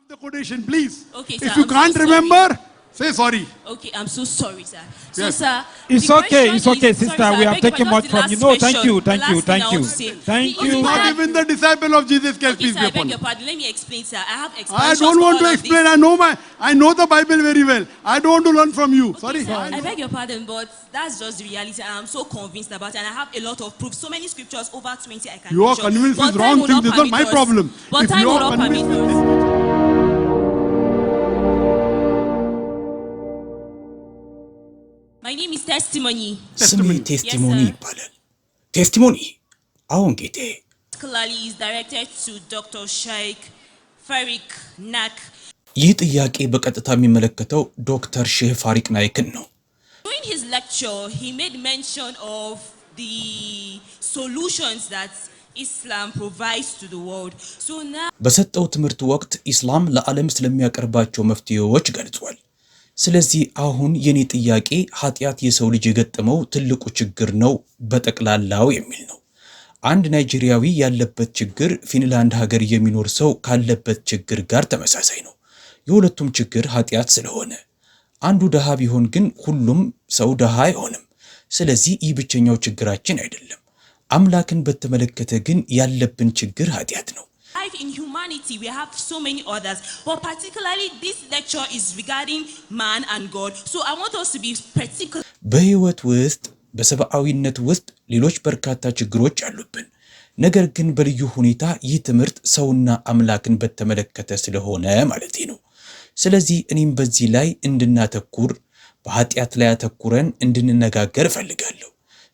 The quotation, please. Okay, sir. If you can't remember, say sorry. Okay, I'm so sorry, sir. So, Yes. sir, It's the okay, question it's okay, is- sister. sorry, sir, We I have beg your taken pardon, much the from last you. No, thank question. you, The thank you, last thing thank I you. want to say. Thank Okay, you. Not sir. even the disciple of Jesus Christ, Okay, peace sir, be I beg upon your him. pardon. Let me explain, sir. I have I expansions don't want for to all of explain. this. I know the Bible very well. I don't want to learn from you. Okay, Sorry. sir, I beg your pardon, but that's just the reality, and I'm so convinced about it, and I have a lot of proof. So many scriptures, over 20 I can You are mention. convinced But with time wrong will things. This is not permit my us. problem. But If time you will are not permit convinced with us. My name is Testimony. ስሜ ቴስቲሞኒ ይባላል። ቴስቲሞኒ አሁን ጌቴ Particularly is directed to Dr. Sheikh Farik Nak. ይህ ጥያቄ በቀጥታ የሚመለከተው ዶክተር ሼህ ፋሪቅ ናይክን ነው። During his lecture, he made mention of the solutions that Islam provides to the world. So now በሰጠው ትምህርት ወቅት ኢስላም ለዓለም ስለሚያቀርባቸው መፍትሄዎች ገልጿል። ስለዚህ አሁን የኔ ጥያቄ ኃጢአት የሰው ልጅ የገጠመው ትልቁ ችግር ነው በጠቅላላው የሚል ነው። አንድ ናይጄሪያዊ ያለበት ችግር ፊንላንድ ሀገር የሚኖር ሰው ካለበት ችግር ጋር ተመሳሳይ ነው። የሁለቱም ችግር ኃጢአት ስለሆነ አንዱ ደሃ ቢሆን ግን ሁሉም ሰው ደሃ አይሆንም። ስለዚህ ይህ ብቸኛው ችግራችን አይደለም። አምላክን በተመለከተ ግን ያለብን ችግር ኃጢአት ነው። life in humanity, we have so many others, but particularly this lecture is regarding man and God. So I want us to be particular. በህይወት ውስጥ በሰብአዊነት ውስጥ ሌሎች በርካታ ችግሮች አሉብን። ነገር ግን በልዩ ሁኔታ ይህ ትምህርት ሰውና አምላክን በተመለከተ ስለሆነ ማለት ነው። ስለዚህ እኔም በዚህ ላይ እንድናተኩር በኃጢአት ላይ አተኩረን እንድንነጋገር እፈልጋለሁ።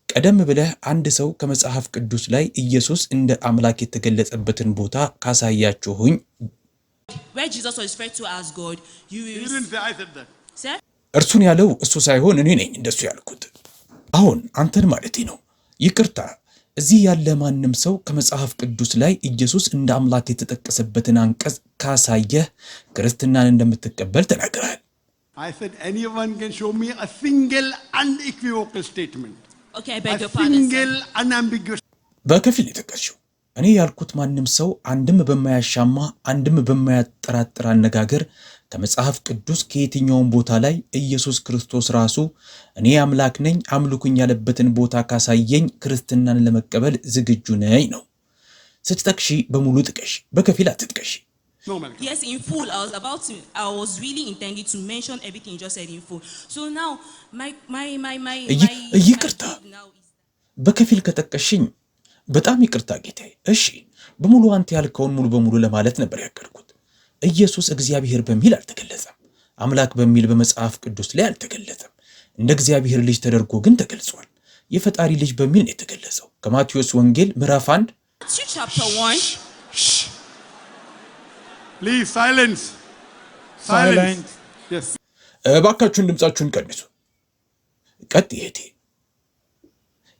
ቀደም ብለህ አንድ ሰው ከመጽሐፍ ቅዱስ ላይ ኢየሱስ እንደ አምላክ የተገለጸበትን ቦታ ካሳያችሁኝ Where Jesus was referred to as God, you He will didn't say I said that. sir? እርሱን ያለው እሱ ሳይሆን እኔ ነኝ እንደሱ ያልኩት። አሁን አንተን ማለት ነው። ይቅርታ፣ እዚህ ያለ ማንም ሰው ከመጽሐፍ ቅዱስ ላይ ኢየሱስ እንደ አምላክ የተጠቀሰበትን አንቀጽ ካሳየህ ክርስትናን እንደምትቀበል ተናግረሃል። I said anyone can show me a single unequivocal statement. Okay, I beg A your pardon, sir. single unambiguous. በከፊል የተጠቀስሽው እኔ ያልኩት ማንም ሰው አንድም በማያሻማ አንድም በማያጠራጥር አነጋገር ከመጽሐፍ ቅዱስ ከየትኛውም ቦታ ላይ ኢየሱስ ክርስቶስ ራሱ እኔ አምላክ ነኝ አምልኩኝ ያለበትን ቦታ ካሳየኝ ክርስትናን ለመቀበል ዝግጁ ነኝ ነው። ስትጠቅሺ በሙሉ ጥቀሽ፣ በከፊል አትጥቀሽ። No, Malcolm. Yes, in full. I was really intending to mention everything you just said in full. So now, ይቅርታ፣ በከፊል ከጠቀሽኝ በጣም ይቅርታ ጌታዬ። እሺ፣ በሙሉ አንተ ያልከውን ሙሉ በሙሉ ለማለት ነበር ያቀርኩት። ኢየሱስ እግዚአብሔር በሚል አልተገለጸም። አምላክ በሚል በመጽሐፍ ቅዱስ ላይ አልተገለጸም። እንደ እግዚአብሔር ልጅ ተደርጎ ግን ተገልጿል። የፈጣሪ ልጅ በሚል ነው የተገለጸው። ከማቴዎስ ወንጌል ምዕራፍ 1 Matthew chapter 1. Please, silence. Silence. Yes. እባካችሁን ድምጻችሁን ቀንሱ። ቀጥ ይሄቴ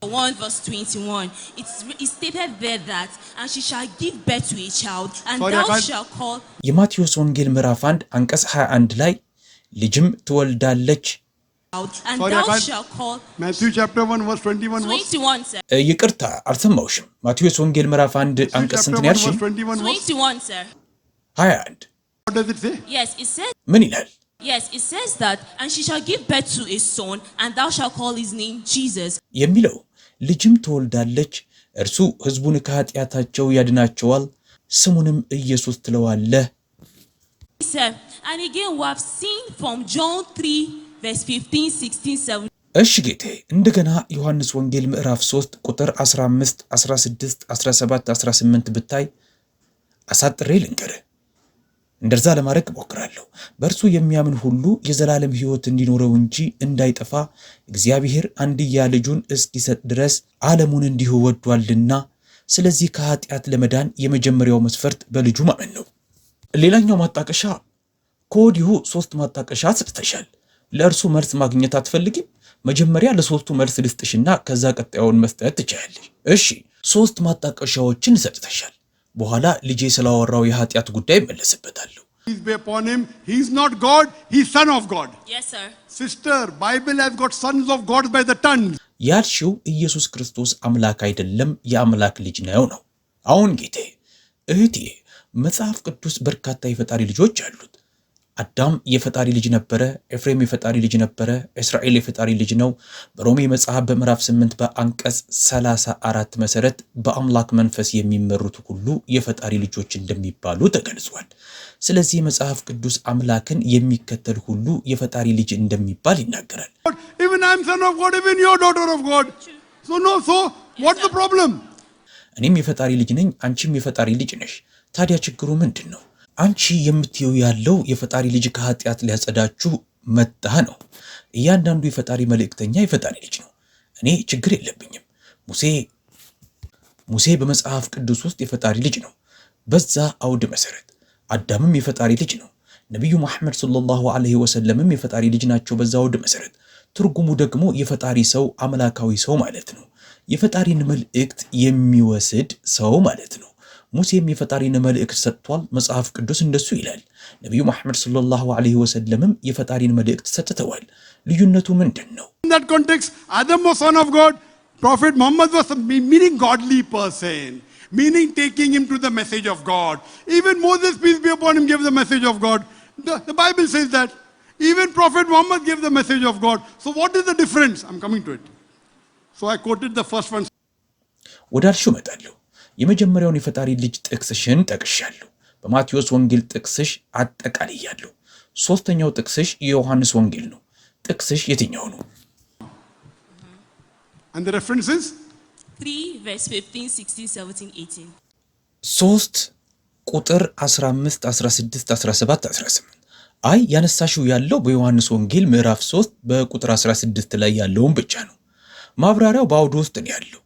1 verse 21. It's stated there that, and she shall give birth to a child, and Sorry, thou shalt call. የማቴዎስ ወንጌል ምዕራፍ 1 አንቀጽ 21 ላይ ልጅም ትወልዳለች። And Sorry, I thou can't- shalt call. Matthew chapter 1 verse 21. 21, sir. ይቅርታ አልሰማውሽም። ማቴዎስ ወንጌል ምዕራፍ 1 አንቀጽ ስንት ነው ያልሽኝ? 21 verse. 21, sir. 21 What does it say? Yes, it says. ምን ይላል? Yes, it says that, and she shall give birth to a son, and thou shalt call his name Jesus. የሚለው ልጅም ትወልዳለች፣ እርሱ ሕዝቡን ከኃጢአታቸው ያድናቸዋል፣ ስሙንም ኢየሱስ ትለዋለህ። Sir, and again we have seen from John 3 verse 15, 16, 17. እሺ ጌቴ፣ እንደገና ዮሐንስ ወንጌል ምዕራፍ 3 ቁጥር 15፣ 16፣ 17፣ 18 ብታይ አሳጥሬ ልንገርህ። እንደዛ ለማድረግ እሞክራለሁ። በእርሱ የሚያምን ሁሉ የዘላለም ሕይወት እንዲኖረው እንጂ እንዳይጠፋ እግዚአብሔር አንድያ ልጁን እስኪሰጥ ድረስ ዓለሙን እንዲሁ ወዷልና፣ ስለዚህ ከኃጢአት ለመዳን የመጀመሪያው መስፈርት በልጁ ማመን ነው። ሌላኛው ማጣቀሻ ከወዲሁ 3 ማጣቀሻ ሰጥተሻል። ለእርሱ መልስ ማግኘት አትፈልጊም? መጀመሪያ ለሶስቱ መልስ ልስጥሽና ከዛ ቀጣዩን መስጠት ትችያለሽ። እሺ፣ 3 ማጣቀሻዎችን ሰጥተሻል። በኋላ ልጄ ስላወራው የኃጢአት ጉዳይ መለስበታለሁ። Peace be upon him. He's not God, he's son of God. Yes, sir. Sister, Bible has got sons of God by the tons. ያልሽው ኢየሱስ ክርስቶስ አምላክ አይደለም የአምላክ ልጅ ነው ነው። አሁን ጌቴ፣ እህቴ መጽሐፍ ቅዱስ በርካታ የፈጣሪ ልጆች አሉት። አዳም የፈጣሪ ልጅ ነበረ፣ ኤፍሬም የፈጣሪ ልጅ ነበረ፣ እስራኤል የፈጣሪ ልጅ ነው። በሮሜ መጽሐፍ በምዕራፍ 8 በአንቀጽ 34 መሰረት በአምላክ መንፈስ የሚመሩት ሁሉ የፈጣሪ ልጆች እንደሚባሉ ተገልጿል። ስለዚህ መጽሐፍ ቅዱስ አምላክን የሚከተል ሁሉ የፈጣሪ ልጅ እንደሚባል ይናገራል። Even I am son of God, even you are daughter of God. So what's the problem? እኔም የፈጣሪ ልጅ ነኝ፣ አንቺም የፈጣሪ ልጅ ነሽ። ታዲያ ችግሩ ምንድን ነው? አንቺ የምትየው ያለው የፈጣሪ ልጅ ከኃጢአት ሊያጸዳችሁ መጣ ነው። እያንዳንዱ የፈጣሪ መልእክተኛ የፈጣሪ ልጅ ነው። እኔ ችግር የለብኝም። ሙሴ በመጽሐፍ ቅዱስ ውስጥ የፈጣሪ ልጅ ነው። በዛ አውድ መሰረት አዳምም የፈጣሪ ልጅ ነው። ነቢዩ መሐመድ ሰለላሁ ዐለይሂ ወሰለምም የፈጣሪ ልጅ ናቸው። በዛ አውድ መሰረት ትርጉሙ ደግሞ የፈጣሪ ሰው፣ አምላካዊ ሰው ማለት ነው። የፈጣሪን መልእክት የሚወስድ ሰው ማለት ነው። ሙሴም የፈጣሪን መልእክት ሰጥቷል። መጽሐፍ ቅዱስ እንደሱ ይላል። ነቢዩ መሐመድ ሰለላሁ ዐለይሂ ወሰለምም የፈጣሪን መልእክት ሰጥተዋል። ልዩነቱ ምንድን ነው? In that context, Adam was son of God. Prophet Muhammad was a meaning godly person, meaning taking him to the message of God. Even Moses, peace be upon him, gave the message of God. The Bible says that. Even Prophet Muhammad gave the message of God. So what is the difference? I'm coming to it. So I quoted the first one. ወዳልሽው እመጣለሁ። የመጀመሪያውን የፈጣሪ ልጅ ጥቅስሽን ጠቅሻለሁ። በማቴዎስ ወንጌል ጥቅስሽ አጠቃልያለሁ። ሶስተኛው ጥቅስሽ የዮሐንስ ወንጌል ነው። ጥቅስሽ የትኛው ነው? And the reference is 3 verse 15, 16, 17, 18. 3 ቁጥር 15፣ 16፣ 17፣ 18። አይ ያነሳሽው ያለው በዮሐንስ ወንጌል ምዕራፍ 3 በቁጥር 16 ላይ ያለውን ብቻ ነው። ማብራሪያው በአውዱ ውስጥ ነው ያለው።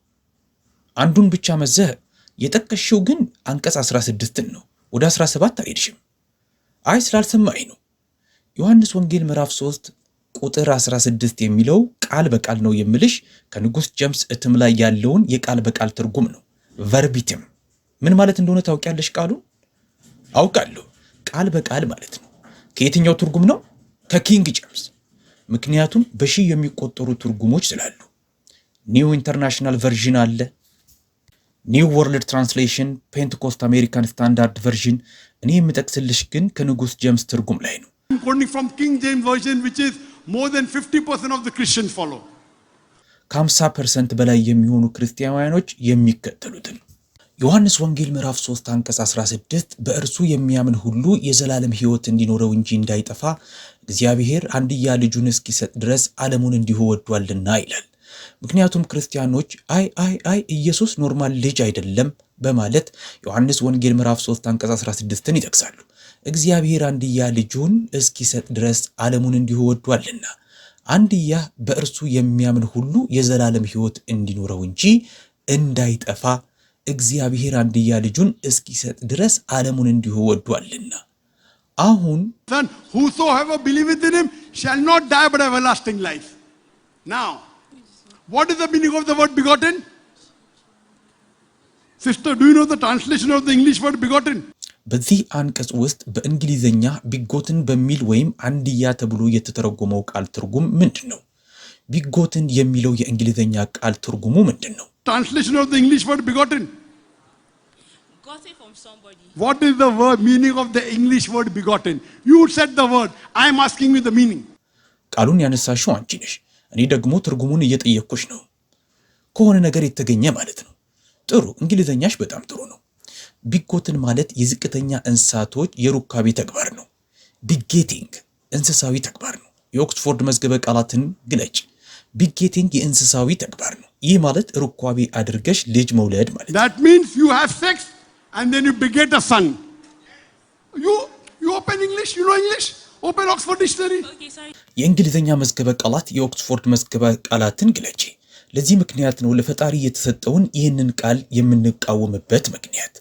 አንዱን ብቻ መዘህ የጠቀሽው ግን አንቀጽ 16 ነው። ወደ 17 አይሄድሽም። አይ ስላልሰማኝ ነው። ዮሐንስ ወንጌል ምዕራፍ 3 ቁጥር 16 የሚለው ቃል በቃል ነው የምልሽ ከንጉስ ጀምስ እትም ላይ ያለውን የቃል በቃል ትርጉም ነው። ቨርቢትም ምን ማለት እንደሆነ ታውቂያለሽ? ቃሉ አውቃለሁ። ቃል በቃል ማለት ነው። ከየትኛው ትርጉም ነው? ከኪንግ ጀምስ። ምክንያቱም በሺህ የሚቆጠሩ ትርጉሞች ስላሉ። ኒው ኢንተርናሽናል ቨርዥን አለ፣ ኒው ወርልድ ትራንስሌሽን፣ ፔንቴኮስት አሜሪካን ስታንዳርድ ቨርዥን። እኔ የምጠቅስልሽ ግን ከንጉስ ጀምስ ትርጉም ላይ ነው። quoting from King James version, which is more than 50% of the Christians follow. ከ50% በላይ የሚሆኑ ክርስቲያኖች የሚከተሉትን ዮሐንስ ወንጌል ምዕራፍ 3 አንቀጽ 16 በእርሱ የሚያምን ሁሉ የዘላለም ሕይወት እንዲኖረው እንጂ እንዳይጠፋ እግዚአብሔር አንድያ ልጁን እስኪሰጥ ድረስ ዓለሙን እንዲሁ ወዷልና ይላል። ምክንያቱም ክርስቲያኖች አይ ኢየሱስ ኖርማል ልጅ አይደለም በማለት ዮሐንስ ወንጌል ምዕራፍ 3 አንቀጽ 16ን ይጠቅሳሉ። እግዚአብሔር አንድያ ልጁን እስኪሰጥ ድረስ ዓለሙን እንዲሁ ወዷልና አንድያ በእርሱ የሚያምን ሁሉ የዘላለም ሕይወት እንዲኖረው እንጂ እንዳይጠፋ እግዚአብሔር አንድያ ልጁን እስኪሰጥ ድረስ ዓለሙን እንዲሁ ወዷልና። አሁን whosoever believeth in him shall not die but have everlasting life. Now, what is the meaning of the word begotten? Sister, do you know the translation of the English word begotten? በዚህ አንቀጽ ውስጥ በእንግሊዘኛ ቢጎትን በሚል ወይም አንድያ ተብሎ የተተረጎመው ቃል ትርጉም ምንድን ነው? ቢጎትን የሚለው የእንግሊዘኛ ቃል ትርጉሙ ምንድን ነው? Translation of the English word begotten. Gotten from somebody. What is the word meaning of the English word begotten? You said the word. I am asking you the meaning. ቃሉን ያነሳሽው አንቺ ነሽ። እኔ ደግሞ ትርጉሙን እየጠየቅኩሽ ነው። ከሆነ ነገር የተገኘ ማለት ነው። ጥሩ፣ እንግሊዘኛሽ በጣም ጥሩ ነው። ቢጎትን ማለት የዝቅተኛ እንስሳቶች የሩካቤ ተግባር ነው። ቢጌቲንግ እንስሳዊ ተግባር ነው። የኦክስፎርድ መዝገበ ቃላትን ግለጭ። ቢጌቲንግ የእንስሳዊ ተግባር ነው። ይህ ማለት ሩካቤ አድርገሽ ልጅ መውለድ ማለት ነው። That means you have sex and then you beget a son. You open English, you know English? Open Oxford Dictionary. Okay, sorry. የእንግሊዘኛ መዝገበ ቃላት የኦክስፎርድ መዝገበ ቃላትን ግለጪ። ለዚህ ምክንያት ነው ለፈጣሪ የተሰጠውን ይህንን ቃል የምንቃወምበት ምክንያት።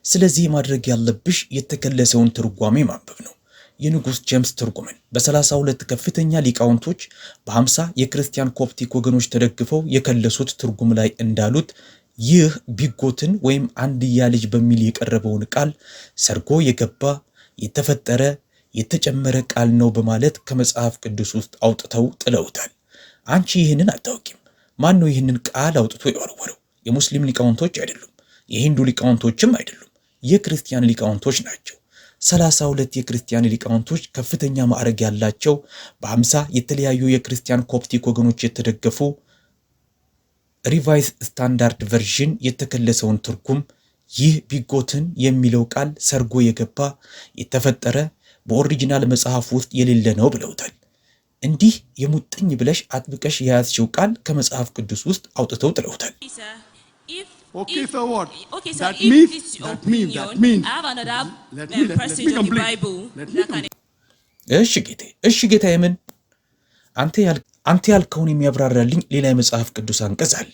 ስለዚህ ማድረግ ያለብሽ የተከለሰውን ትርጓሜ ማንበብ ነው። የንጉስ ጀምስ ትርጉምን በ32 ከፍተኛ ሊቃውንቶች በ50 የክርስቲያን ኮፕቲክ ወገኖች ተደግፈው የከለሱት ትርጉም ላይ እንዳሉት ይህ ቢጎትን ወይም አንድያ ልጅ በሚል የቀረበውን ቃል ሰርጎ የገባ የተፈጠረ የተጨመረ ቃል ነው በማለት ከመጽሐፍ ቅዱስ ውስጥ አውጥተው ጥለውታል። አንቺ ይህንን አታውቂም። ማን ነው ይህንን ቃል አውጥቶ የወረወረው? የሙስሊም ሊቃውንቶች አይደሉም፣ የሂንዱ ሊቃውንቶችም አይደሉም፣ የክርስቲያን ሊቃውንቶች ናቸው። 32 የክርስቲያን ሊቃውንቶች ከፍተኛ ማዕረግ ያላቸው በ50 የተለያዩ የክርስቲያን ኮፕቲክ ወገኖች የተደገፉ ሪቫይዝ ስታንዳርድ ቨርዥን የተከለሰውን ትርጉም ይህ ቢጎትን የሚለው ቃል ሰርጎ የገባ የተፈጠረ በኦሪጂናል መጽሐፍ ውስጥ የሌለ ነው ብለውታል። እንዲህ የሙጥኝ ብለሽ አጥብቀሽ የያዝሽው ቃል ከመጽሐፍ ቅዱስ ውስጥ አውጥተው ጥለውታል። Okay, so what? Okay, so that if means, this is your that opinion, means. I have another Let me passage of the complete. Bible Let me that can complete. እሺ ጌታ የምን አንተ ያልከውን የሚያብራራልኝ ሌላ የመጽሐፍ ቅዱስ አንቀጽ አለ።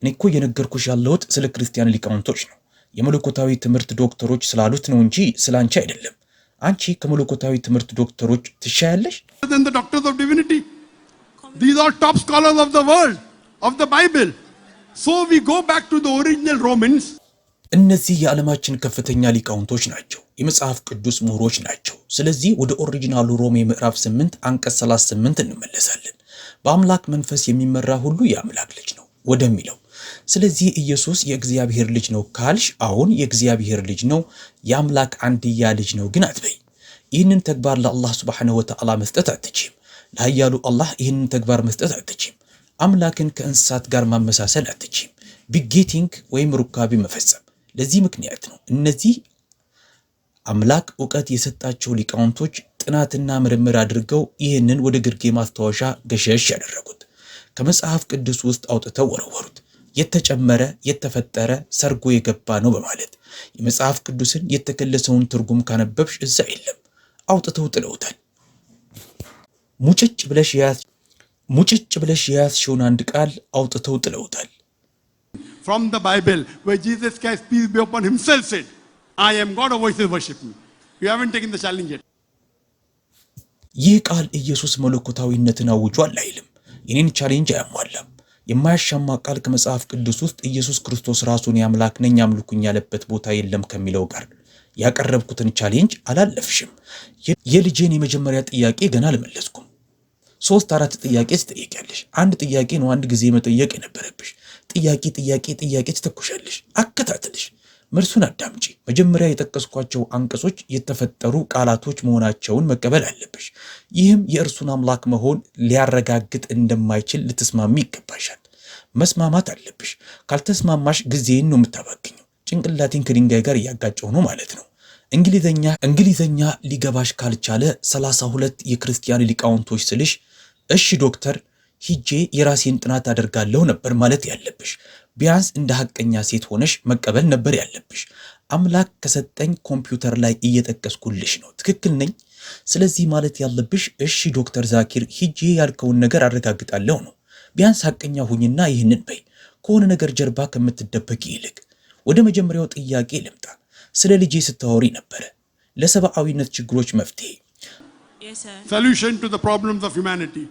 እኔ እኮ የነገርኩሽ ያለሁት ስለ ክርስቲያን ሊቃውንቶች ነው። የመለኮታዊ ትምህርት ዶክተሮች ስላሉት ነው እንጂ ስላንቺ አይደለም። አንቺ ከመለኮታዊ ትምህርት ዶክተሮች ትሻያለሽ? Than the doctors of divinity. These are top scholars of the world, of the Bible. So we go back to the original Romans. እነዚህ የዓለማችን ከፍተኛ ሊቃውንቶች ናቸው፣ የመጽሐፍ ቅዱስ ምሁሮች ናቸው። ስለዚህ ወደ ኦሪጂናሉ ሮሜ ምዕራፍ 8 አንቀጽ 38 እንመለሳለን። በአምላክ መንፈስ የሚመራ ሁሉ የአምላክ ልጅ ነው ወደሚለው። ስለዚህ ኢየሱስ የእግዚአብሔር ልጅ ነው ካልሽ፣ አሁን የእግዚአብሔር ልጅ ነው፣ የአምላክ አንድያ ልጅ ነው ግን አትበይ። ይህንን ተግባር ለአላህ ሱብሓነሁ ወተዓላ መስጠት አትችም። ለኃያሉ አላህ ይህንን ተግባር መስጠት አትችም። አምላክን ከእንስሳት ጋር ማመሳሰል አትችም። ቢጌቲንግ ወይም ሩካቤ መፈጸም። ለዚህ ምክንያት ነው እነዚህ አምላክ ዕውቀት የሰጣቸው ሊቃውንቶች ጥናትና ምርምር አድርገው ይህንን ወደ ግርጌ ማስታወሻ ገሸሽ ያደረጉት፣ ከመጽሐፍ ቅዱስ ውስጥ አውጥተው ወረወሩት። የተጨመረ የተፈጠረ ሰርጎ የገባ ነው በማለት የመጽሐፍ ቅዱስን የተከለሰውን ትርጉም ካነበብሽ እዛ የለም፣ አውጥተው ጥለውታል። ሙጭጭ ብለሽ የያዝሽውን አንድ ቃል አውጥተው ጥለውታል። From the Bible, where Jesus Christ, peace be upon himself, said, I am God, of voices worship me. You haven't taken the challenge yet. ይህ ቃል ኢየሱስ መለኮታዊነትን አውጇል አይልም። የኔን ቻሌንጅ አያሟላም። የማያሻማ ቃል ከመጽሐፍ ቅዱስ ውስጥ ኢየሱስ ክርስቶስ ራሱን የአምላክ ነኝ አምልኩኝ ያለበት ቦታ የለም ከሚለው ጋር ያቀረብኩትን ቻሌንጅ አላለፍሽም። የልጄን የመጀመሪያ ጥያቄ ገና አልመለስኩም። 3-4 ጥያቄ ትጠይቂያለሽ። አንድ ጥያቄ ነው አንድ ጊዜ መጠየቅ የነበረብሽ። ጥያቄ ትተኩሻለሽ። አከታተልሽ፣ መልሱን አዳምጪ። መጀመሪያ የጠቀስኳቸው አንቀጾች የተፈጠሩ ቃላቶች መሆናቸውን መቀበል አለብሽ። ይህም የእርሱን አምላክ መሆን ሊያረጋግጥ እንደማይችል ልትስማሚ ይገባሻል። መስማማት አለብሽ። ካልተስማማሽ ጊዜን ነው የምታባክኘው። ጭንቅላቴን ከድንጋይ ጋር እያጋጨው ነው ማለት ነው። እንግሊዘኛ ሊገባሽ ካልቻለ 32 የክርስቲያን ሊቃውንቶች ስልሽ እሺ ዶክተር ሂጄ የራሴን ጥናት አደርጋለሁ ነበር ማለት ያለብሽ። ቢያንስ እንደ ሐቀኛ ሴት ሆነሽ መቀበል ነበር ያለብሽ። አምላክ ከሰጠኝ ኮምፒውተር ላይ እየጠቀስኩልሽ ነው፣ ትክክል ነኝ። ስለዚህ ማለት ያለብሽ እሺ ዶክተር ዛኪር ሂጄ ያልከውን ነገር አረጋግጣለሁ ነው። ቢያንስ ሐቀኛ ሁኝና ይህንን በይ፣ ከሆነ ነገር ጀርባ ከምትደበቂ ይልቅ። ወደ መጀመሪያው ጥያቄ ልምጣ። ስለ ልጄ ስታወሪ ነበረ፣ ለሰብአዊነት ችግሮች መፍትሄ። Yes, sir. Solution to the problems of humanity.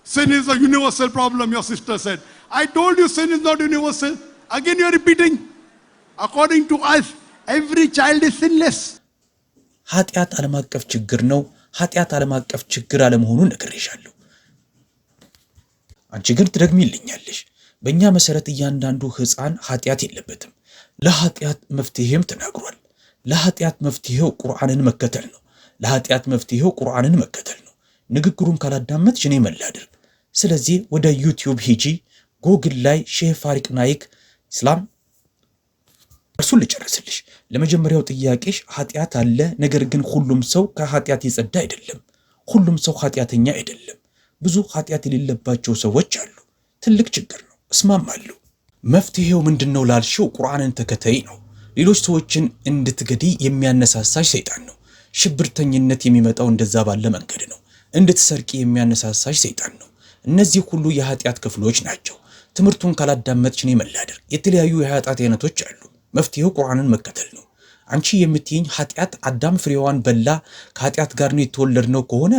Sin is a universal problem, your sister said. I told you sin is not universal. Again you are repeating. According to us, every child is sinless. ኃጢአት ዓለም አቀፍ ችግር ነው። ኃጢአት ዓለም አቀፍ ችግር አለመሆኑን ነግሬሻለሁ። አንቺ ግን ትደግሚልኛለሽ። በእኛ መሰረት እያንዳንዱ ሕፃን ኃጢአት የለበትም። ለኃጢአት መፍትሄም ተናግሯል። ለኃጢአት መፍትሄው ቁርአንን መከተል ነው። ለኃጢአት መፍትሄው ቁርአንን መከተል ነው። ንግግሩን ካላዳመጥሽ እኔ መላድርግ። ስለዚህ ወደ ዩቲዩብ ሂጂ፣ ጎግል ላይ ሼህ ፋሪቅ ናይክ እስላም እርሱን ልጨርስልሽ። ለመጀመሪያው ጥያቄሽ ኃጢአት አለ፣ ነገር ግን ሁሉም ሰው ከኃጢአት የጸዳ አይደለም። ሁሉም ሰው ኃጢአተኛ አይደለም። ብዙ ኃጢአት የሌለባቸው ሰዎች አሉ። ትልቅ ችግር ነው፣ እስማማለሁ። መፍትሄው ምንድነው ላልሽው ቁርአንን ተከተይ ነው። ሌሎች ሰዎችን እንድትገድይ የሚያነሳሳሽ ሰይጣን ነው። ሽብርተኝነት የሚመጣው እንደዛ ባለ መንገድ ነው። እንድትሰርቂ የሚያነሳሳሽ ሰይጣን ነው። እነዚህ ሁሉ የኃጢአት ክፍሎች ናቸው። ትምህርቱን ካላዳመጥሽ እኔ መላደር። የተለያዩ የኃጢአት አይነቶች አሉ። መፍትሄው ቁርአንን መከተል ነው። አንቺ የምትይኝ ኃጢአት አዳም ፍሬዋን በላ ከኃጢአት ጋር ነው የተወለድነው ከሆነ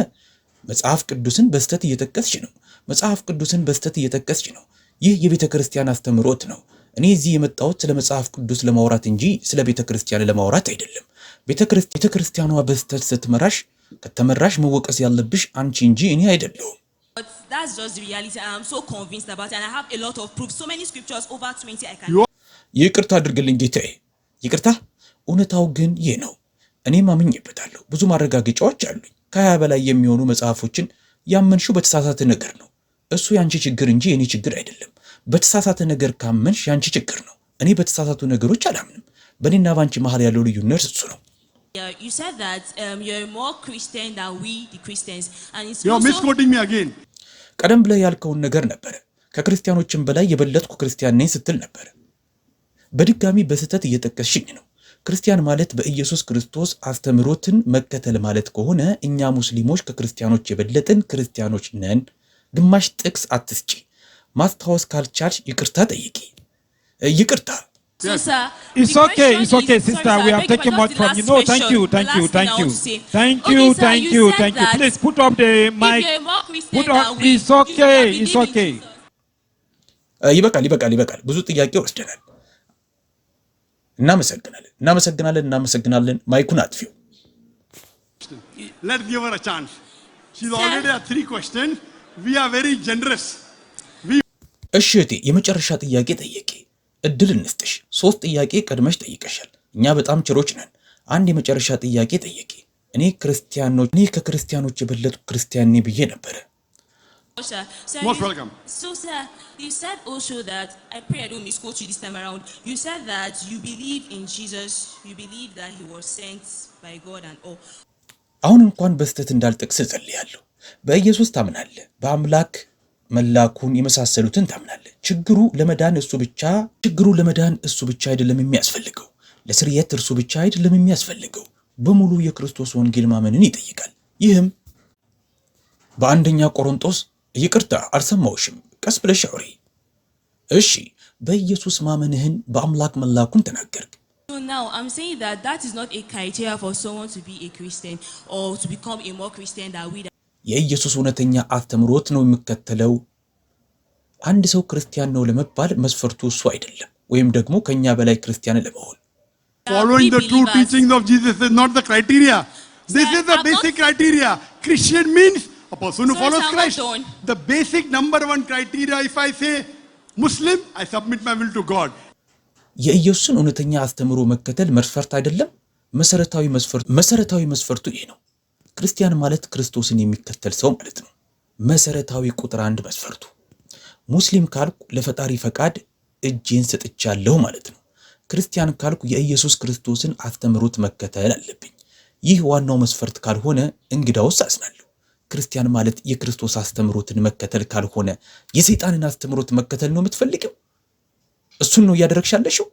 መጽሐፍ ቅዱስን በስተት እየጠቀስሽ ነው። መጽሐፍ ቅዱስን በስተት እየጠቀስሽ ነው። ይህ የቤተ ክርስቲያን አስተምህሮት ነው። እኔ እዚህ የመጣሁት ስለ መጽሐፍ ቅዱስ ለማውራት እንጂ ስለ ቤተ ክርስቲያን ለማውራት አይደለም። ቤተ ክርስቲያኗ በስተት ስትመራሽ ከተመራሽ መወቀስ ያለብሽ አንቺ እንጂ እኔ አይደለሁም። But that's just the reality I am so convinced about, and I have a lot of proof. So many scriptures, over 20 I can. ይቅርታ አድርግልኝ ጌታዬ፣ ይቅርታ። እውነታው ግን ይህ ነው። እኔም አምኜበታለሁ። ብዙ ማረጋገጫዎች አሉኝ። ከ20 በላይ የሚሆኑ መጽሐፎችን ያመንሽው በተሳሳተ ነገር ነው። እሱ ያንቺ ችግር እንጂ የኔ ችግር አይደለም። በተሳሳተ ነገር ካመንሽ ያንቺ ችግር ነው። እኔ በተሳሳቱ ነገሮች አላምንም። በእኔና ባንቺ መሃል ያለው ልዩነት እሱ ነው። You said that you're more Christian than we the Christians and it's You're misquoting me again. ቀደም ብለህ ያልከውን ነገር ነበረ። ከክርስቲያኖችም በላይ የበለጥኩ ክርስቲያን ነኝ ስትል ነበረ። በድጋሚ በስህተት እየጠቀስሽኝ ነው። ክርስቲያን ማለት በኢየሱስ ክርስቶስ አስተምህሮትን መከተል ማለት ከሆነ እኛ ሙስሊሞች ከክርስቲያኖች የበለጥን ክርስቲያኖች ነን። ግማሽ ጥቅስ አትስጪ። ማስታወስ ካልቻልሽ ይቅርታ ጠይቂ። ይቅርታ። So, sir, It's okay, sister. We have taken much from you. No, thank you. Please put up the mic. Put on. It's okay. ይበቃል። ብዙ ጥያቄ ወስደናል። እናመሰግናለን። ማይኩን አጥፊው። Let's give her a chance. She's already had 3 questions. We are very generous. እሺ እህቴ የመጨረሻ ጥያቄ ጠይቂ። እድል እንስጥሽ። 3 ጥያቄ ቀድመሽ ጠይቀሻል። እኛ በጣም ችሮች ነን። አንድ የመጨረሻ ጥያቄ ጠይቂ። እኔ ከክርስቲያኖች የበለጡ ክርስቲያን ነኝ ብዬ ነበረ። Most welcome. So, sir, you said also that, I pray I don't misquote you this time around, you said that you believe in Jesus, you believe that he was sent by God and all. አሁን እንኳን በስተት እንዳልጠቅስ ጸልያለሁ። በኢየሱስ ታምናለህ፣ በአምላክ መላኩን የመሳሰሉትን ታምናለህ። ችግሩ ለመዳን እሱ ብቻ አይደለም የሚያስፈልገው። ለስርየት እርሱ ብቻ አይደለም የሚያስፈልገው። በሙሉ የክርስቶስ ወንጌል ማመንን ይጠይቃል። ይህም በአንደኛ ቆሮንጦስ ይቅርታ አልሰማውሽም፣ ቀስ ብለሽ አውሪ። እሺ በኢየሱስ ማመንህን በአምላክ መላኩን ተናገርክ። So now I'm saying that is not a criteria for someone to be a Christian or to become a more Christian than we. የኢየሱስ እውነተኛ አስተምሮት ነው የሚከተለው። አንድ ሰው ክርስቲያን ነው ለመባል መስፈርቱ እሱ አይደለም፣ ወይም ደግሞ ከኛ በላይ ክርስቲያን ለመሆን። Following the true teachings of Jesus is not the criteria. This is the basic criteria. Christian means a person who follows Christ. The basic number 1 criteria, if I say Muslim, I submit my will to God. የኢየሱስን እውነተኛ አስተምሮ መከተል መስፈርት አይደለም። መሰረታዊ መስፈርቱ ይሄ ነው። ክርስቲያን ማለት ክርስቶስን የሚከተል ሰው ማለት ነው። መሰረታዊ ቁጥር 1 መስፈርቱ። ሙስሊም ካልኩ ለፈጣሪ ፈቃድ እጄን ሰጥቻለሁ ማለት ነው። ክርስቲያን ካልኩ የኢየሱስ ክርስቶስን አስተምሮት መከተል አለብኝ። ይህ ዋናው መስፈርት ካልሆነ እንግዳውስ አዝናለሁ። ክርስቲያን ማለት የክርስቶስ አስተምሮትን መከተል ካልሆነ የሰይጣንን አስተምሮት መከተል ነው የምትፈልጊው? እሱን ነው እያደረግሻለሽው?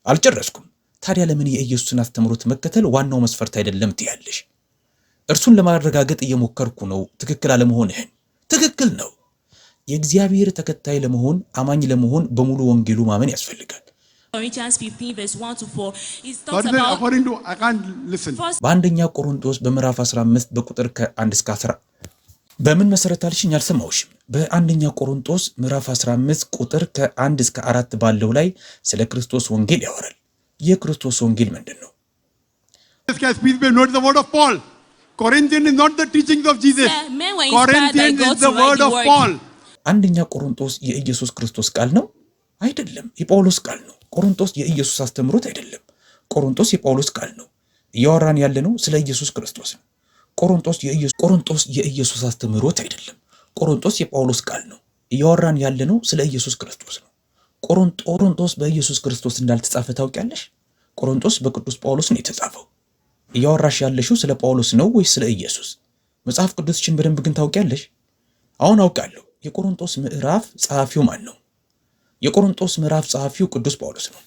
አልጨረስኩም። ታዲያ ለምን የኢየሱስን አስተምሮት መከተል ዋናው መስፈርት አይደለም ትያለሽ? እርሱን ለማረጋገጥ እየሞከርኩ ነው ትክክል አለመሆንህን። ትክክል ነው። የእግዚአብሔር ተከታይ ለመሆን አማኝ ለመሆን በሙሉ ወንጌሉ ማመን ያስፈልጋል። Corinthians 15:1-4 is talks about According to I can't listen. በአንደኛ ቆሮንቶስ በምዕራፍ 15 በቁጥር ከ1 እስከ 10 በምን መሰረት አልሽኝ? አልሰማሁሽም። በአንደኛ ቆሮንቶስ ምዕራፍ 15 ቁጥር ከ1 እስከ 4 ባለው ላይ ስለ ክርስቶስ ወንጌል ያወራል። የክርስቶስ ወንጌል ምንድነው? This guy speaks not the word of Paul. Corinthians is not the teachings of Jesus. Corinthians is the word of Paul. አንደኛ ቆሮንቶስ የኢየሱስ ክርስቶስ ቃል ነው አይደለም፣ የጳውሎስ ቃል ነው። ቆሮንቶስ የኢየሱስ አስተምሮት አይደለም። ቆሮንቶስ የጳውሎስ ቃል ነው። እያወራን ያለነው ስለ ኢየሱስ ክርስቶስ ነው። ቆሮንቶስ የኢየሱስ አስተምሮት አይደለም። ቆሮንቶስ የጳውሎስ ቃል ነው። እያወራን ያለነው ስለ ኢየሱስ ክርስቶስ ነው። ቆሮንቶስ በኢየሱስ ክርስቶስ እንዳልተጻፈ ታውቂያለሽ? ቆሮንቶስ በቅዱስ ጳውሎስ ነው የተጻፈው። እያወራሽ ያለሽው ስለ ጳውሎስ ነው ወይስ ስለ ኢየሱስ? መጽሐፍ ቅዱስችን በደንብ ግን ታውቂያለሽ? አሁን አውቃለሁ። የቆሮንቶስ ምዕራፍ ጸሐፊው ማን ነው? የቆሮንቶስ ምዕራፍ ጸሐፊው ቅዱስ ጳውሎስ ነው።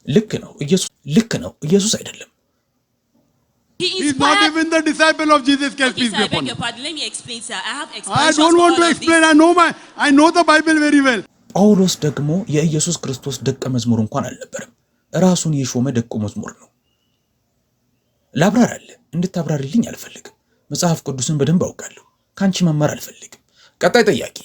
ልክ ነው። ኢየሱስ አይደለም። He is not even the disciple of Jesus Christ. Okay, sir, I beg your pardon. Let me explain, sir. I have explanations. I don't want to explain. I know the Bible very well. ጳውሎስ ደግሞ የኢየሱስ ክርስቶስ ደቀ መዝሙር እንኳን አልነበረም። ራሱን የሾመ ደቀ መዝሙር ነው። ላብራራለህ፣ እንድታብራሪልኝ አልፈልግም። መጽሐፍ ቅዱስን በደንብ አውቃለሁ። ካንቺ መማር አልፈልግም። ቀጣይ ጥያቄ